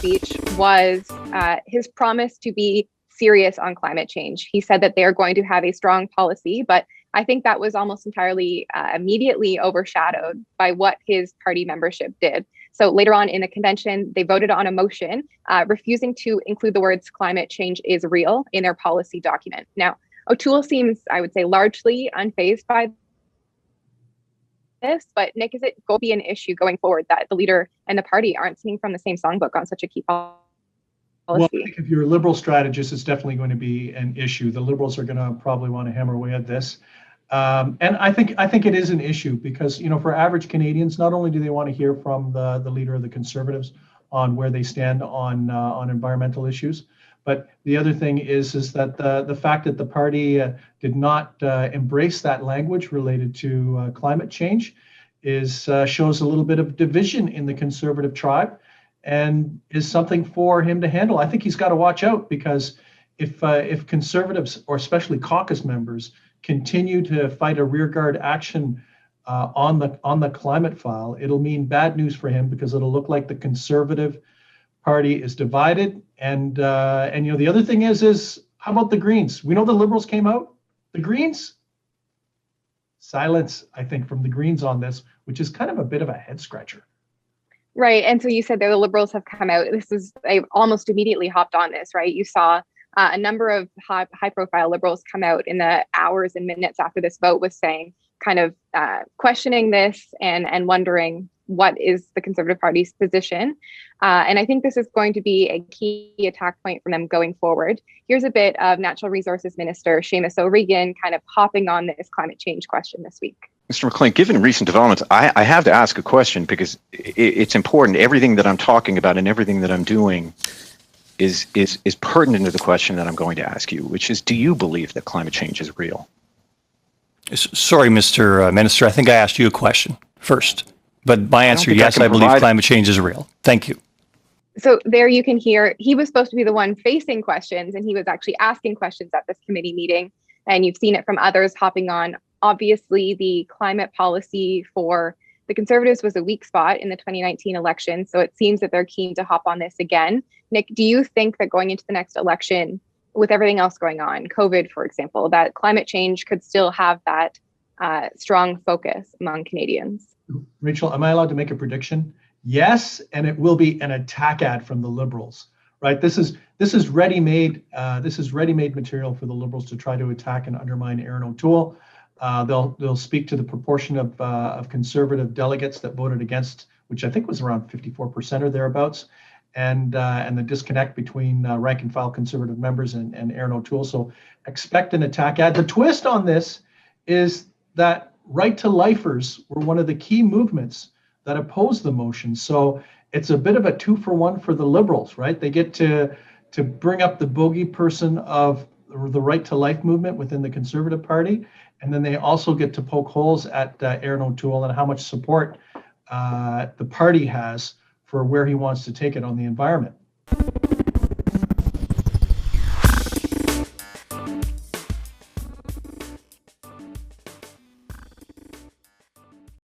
speech was his promise to be serious on climate change. He said that they are going to have a strong policy, but I think that was almost entirely immediately overshadowed by what his party membership did. So later on in the convention, they voted on a motion refusing to include the words climate change is real in their policy document. Now, O'Toole seems, I would say, largely unfazed by this, but Nick, is it going to be an issue going forward that the leader and the party aren't singing from the same songbook on such a key policy? Well, I think if you're a Liberal strategist, it's definitely going to be an issue. The Liberals are going to probably want to hammer away at this. And I think it is an issue because, you know, for average Canadians, not only do they want to hear from the leader of the Conservatives on where they stand on environmental issues, but the other thing is that the fact that the party did not embrace that language related to climate change shows a little bit of division in the Conservative tribe, and is something for him to handle. I think he's got to watch out, because if Conservatives, or especially caucus members, continue to fight a rearguard action on the climate file, it'll mean bad news for him, because it'll look like the Conservative Party is divided. And you know, the other thing is how about the Greens? We know the Liberals came out. The Greens, silence, I think, from the Greens on this, which is kind of a bit of a head scratcher. Right. And so you said that the Liberals have come out. I almost immediately hopped on this, right? You saw a number of high profile Liberals come out in the hours and minutes after this vote was saying, kind of questioning this and wondering what is the Conservative Party's position. And I think this is going to be a key attack point for them going forward. Here's a bit of Natural Resources Minister Seamus O'Regan kind of hopping on this climate change question this week. Mr. McLean, given recent developments, I have to ask a question, because it's important. Everything that I'm talking about and everything that I'm doing is pertinent to the question that I'm going to ask you, which is, do you believe that climate change is real? Sorry, Mr. Minister, I think I asked you a question first, but my answer, yes, I believe climate change is real. Thank you. So there you can hear, he was supposed to be the one facing questions, and he was actually asking questions at this committee meeting, and you've seen it from others hopping on. Obviously, the climate policy for the Conservatives was a weak spot in the 2019 election, so it seems that they're keen to hop on this again. Nick, do you think that going into the next election, with everything else going on, COVID, for example, that climate change could still have that strong focus among Canadians? Rachel, am I allowed to make a prediction? Yes, and it will be an attack ad from the Liberals, right? This is ready-made. This is ready-made material for the Liberals to try to attack and undermine Erin O'Toole. They'll speak to the proportion of Conservative delegates that voted against, which I think was around 54% or thereabouts, and the disconnect between rank and file Conservative members and Erin O'Toole. So expect an attack ad. The twist on this is that right-to-lifers were one of the key movements that opposed the motion. So it's a bit of a 2-for-1 for the Liberals, right? They get to bring up the bogey person of the right-to-life movement within the Conservative Party, and then they also get to poke holes at Erin O'Toole and how much support the party has for where he wants to take it on the environment.